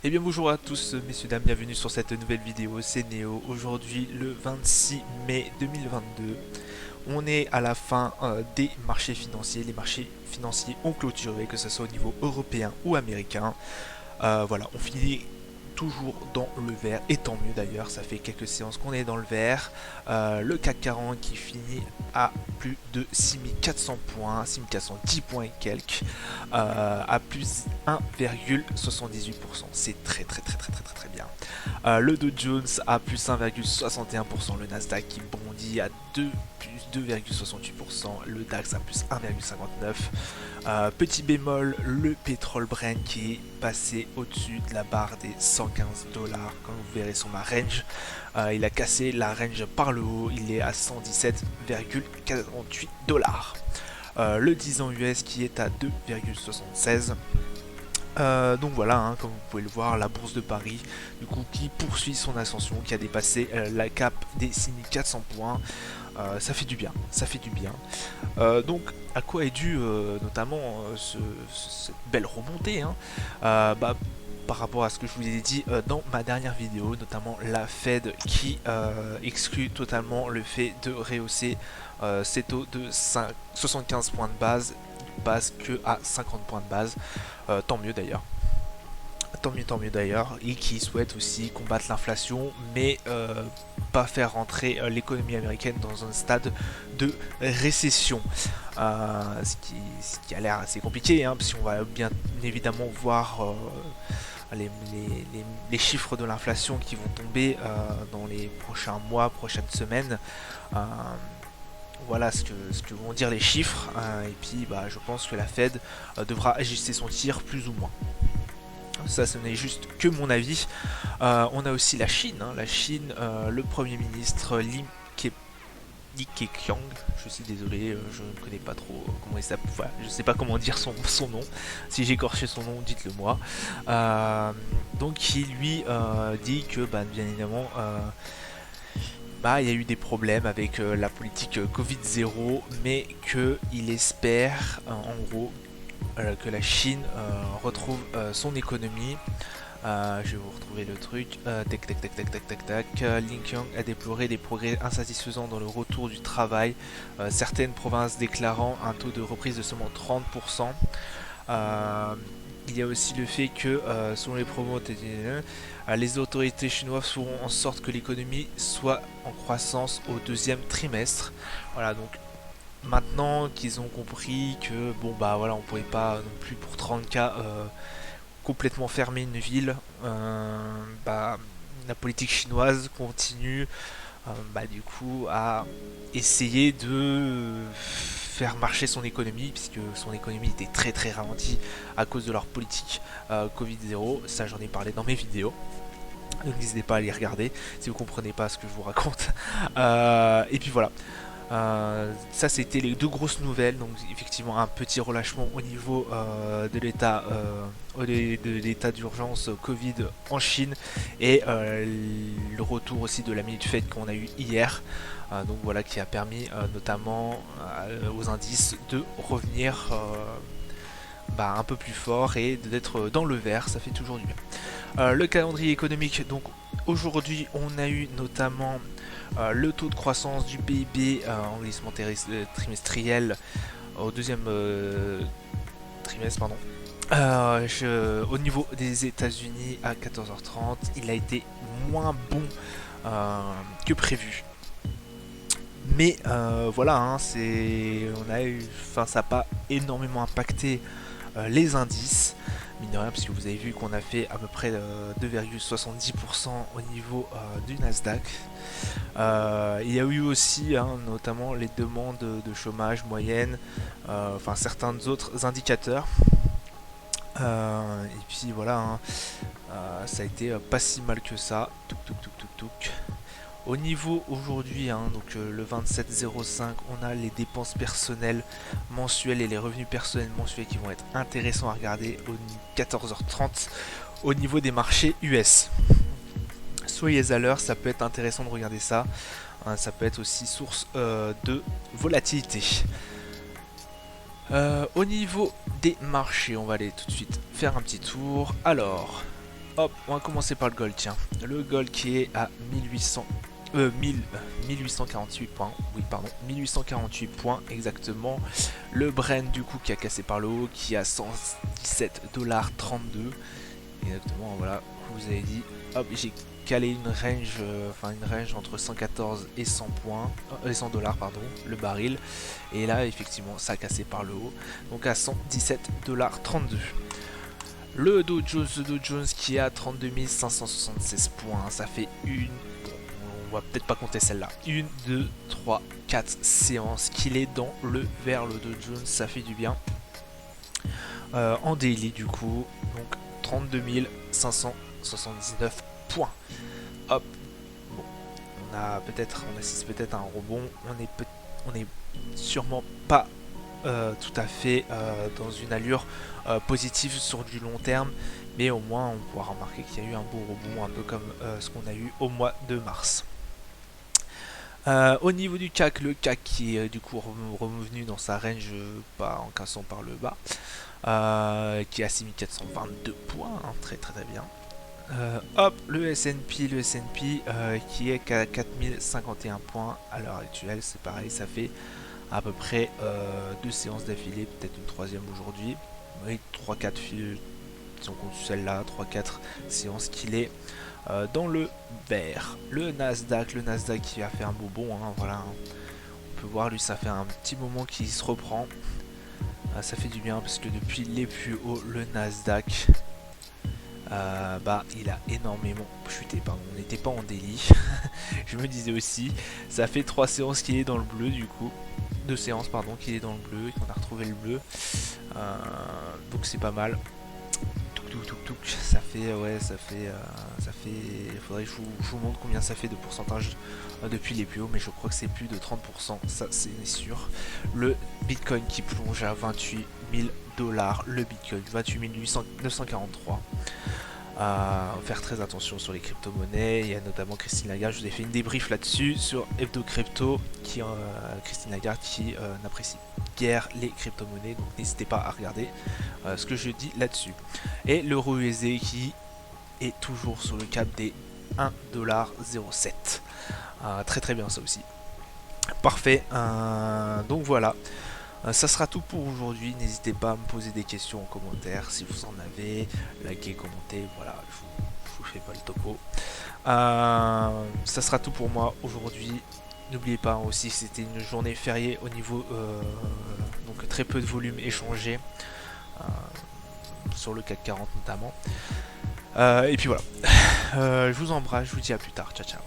Eh bien bonjour à tous messieurs dames, bienvenue sur cette nouvelle vidéo, c'est Néo. Aujourd'hui le 26 mai 2022, on est à la fin des marchés financiers. Les marchés financiers ont clôturé, que ce soit au niveau européen ou américain. Voilà, on finit toujours dans le vert, et tant mieux d'ailleurs, ça fait quelques séances qu'on est dans le vert. Le CAC 40 qui finit à plus de 6400 points, 6410 points et quelques, à plus 1,78%. C'est très bien. Le Dow Jones à plus 1,61%, le Nasdaq qui bondit à 2 plus 2,68%, le DAX à plus 1,59%. Petit bémol, le pétrole Brent qui est passé au-dessus de la barre des 115 dollars, comme vous verrez sur ma range. Il a cassé la range par le haut, il est à 117,48 dollars. Le 10 ans US qui est à 2,76. Donc voilà, hein, comme vous pouvez le voir, la bourse de Paris, du coup, qui poursuit son ascension, qui a dépassé la cape des 6400 points. Ça fait du bien, ça fait du bien. Donc, à quoi est dû notamment cette belle remontée, hein. Par rapport à ce que je vous ai dit dans ma dernière vidéo, notamment la Fed qui exclut totalement le fait de rehausser ses taux de 75 points de base, que à 50 points de base. Tant mieux d'ailleurs. Tant mieux d'ailleurs, et qui souhaite aussi combattre l'inflation, mais pas faire rentrer l'économie américaine dans un stade de récession. Ce qui a l'air assez compliqué, hein, parce qu'on va bien évidemment voir les chiffres de l'inflation qui vont tomber dans les prochains mois, prochaines semaines. Euh, voilà ce que vont dire les chiffres, et puis je pense que la Fed devra ajuster son tir plus ou moins. Ça, ce n'est juste que mon avis. On a aussi la Chine, hein. La Chine, le Premier ministre Li Keqiang, je suis désolé, je ne connais pas trop comment il s'appelle, voilà, je ne sais pas comment dire son nom. Si j'ai écorché son nom, dites-le moi. Donc qui lui dit que bien évidemment il y a eu des problèmes avec la politique Covid-0, mais qu'il espère en gros que la Chine retrouve son économie. Je vais vous retrouver le truc. Li Keqiang a déploré des progrès insatisfaisants dans le retour du travail. Certaines provinces déclarant un taux de reprise de seulement 30%. Il y a aussi le fait que, selon les promos, les autorités chinoises feront en sorte que l'économie soit en croissance au deuxième trimestre. Voilà, donc maintenant qu'ils ont compris que on pouvait pas non plus pour 30K complètement fermer une ville, la politique chinoise continue du coup à essayer de faire marcher son économie, puisque son économie était très ralentie à cause de leur politique Covid-0. Ça, j'en ai parlé dans mes vidéos. Donc n'hésitez pas à les regarder si vous comprenez pas ce que je vous raconte. Et puis voilà. Ça, c'était les deux grosses nouvelles. Donc effectivement un petit relâchement au niveau de l'état d'urgence Covid en Chine, et le retour aussi de la minute Fed qu'on a eu hier. Donc voilà, qui a permis notamment aux indices de revenir un peu plus fort et d'être dans le vert. Ça fait toujours du bien. Le calendrier économique, donc aujourd'hui on a eu notamment le taux de croissance du PIB en glissement trimestriel au deuxième trimestre, pardon. Au niveau des États-Unis à 14h30, il a été moins bon que prévu. Mais voilà, hein, ça n'a pas énormément impacté les indices, mine de rien, parce que vous avez vu qu'on a fait à peu près 2,70% au niveau du Nasdaq. Il y a eu aussi notamment les demandes de chômage moyenne, certains autres indicateurs. Et puis voilà, hein, ça a été pas si mal que ça. Touk. Au niveau aujourd'hui, donc le 27,05, on a les dépenses personnelles mensuelles et les revenus personnels mensuels qui vont être intéressants à regarder au 14h30 au niveau des marchés US. Soyez à l'heure, ça peut être intéressant de regarder ça. Ça peut être aussi source de volatilité. Au niveau des marchés, on va aller tout de suite faire un petit tour. Alors, hop, on va commencer par le gold, tiens. Le gold qui est à 1848 points, oui pardon, 1848 points exactement. Le Brent du coup qui a cassé par le haut, qui a 117,32 $. Exactement, voilà, vous avez dit, hop, j'ai calé une range, une range entre 114 et 100 points, et 100 $, pardon, le baril. Et là, effectivement, ça a cassé par le haut, donc à 117,32 $. Le Dow Jones qui est à 32 576 points, ça fait une, bon, on va peut-être pas compter celle-là, 1, 2, 3, 4 séances qu'il est dans le vert, le Dow Jones, ça fait du bien. En daily du coup, donc 32 579 points. Hop, bon, on assiste peut-être à un rebond, on est sûrement pas tout à fait dans une allure positive sur du long terme, mais au moins on pourra remarquer qu'il y a eu un beau rebond, un peu comme ce qu'on a eu au mois de mars. Au niveau du CAC, le CAC qui est du coup revenu dans sa range, pas en cassant par le bas, qui est à 6422 points, hein, très très bien. Hop, le S&P qui est qu'à 4051 points à l'heure actuelle, c'est pareil, ça fait à peu près 2 séances d'affilée, peut-être une troisième aujourd'hui. Oui, 3-4 si on compte celle-là, 3-4 séances qu'il est dans le vert. Le Nasdaq qui a fait un beau bond, hein, voilà. On peut voir lui, ça fait un petit moment qu'il se reprend. Ça fait du bien parce que depuis les plus hauts, le Nasdaq, il a énormément chuté. Pardon, on n'était pas en délit. Je me disais aussi, ça fait 3 séances qu'il est dans le bleu du coup. 2 séances pardon qu'il est dans le bleu et qu'on a retrouvé le bleu. Donc c'est pas mal. Ça fait, ouais, ça fait, il faudrait que je vous montre combien ça fait de pourcentage depuis les plus hauts, mais je crois que c'est plus de 30%, ça c'est sûr. Le Bitcoin qui plonge à 28 000 $, le Bitcoin, 28 943. Faire très attention sur les crypto-monnaies. Il y a notamment Christine Lagarde, je vous ai fait une débrief là-dessus sur Hebdo Crypto, Christine Lagarde qui n'apprécie guère les crypto-monnaies, donc n'hésitez pas à regarder ce que je dis là-dessus. Et l'euro USD qui est toujours sur le cap des 1,07 $. Très très bien ça aussi. Parfait, donc voilà. Ça sera tout pour aujourd'hui, n'hésitez pas à me poser des questions en commentaire si vous en avez, likez, commentez, voilà, je vous fais pas le topo. Ça sera tout pour moi aujourd'hui, n'oubliez pas aussi que c'était une journée fériée au niveau, donc très peu de volume échangé, sur le CAC 40 notamment. Et puis voilà, je vous embrasse, je vous dis à plus tard, ciao ciao.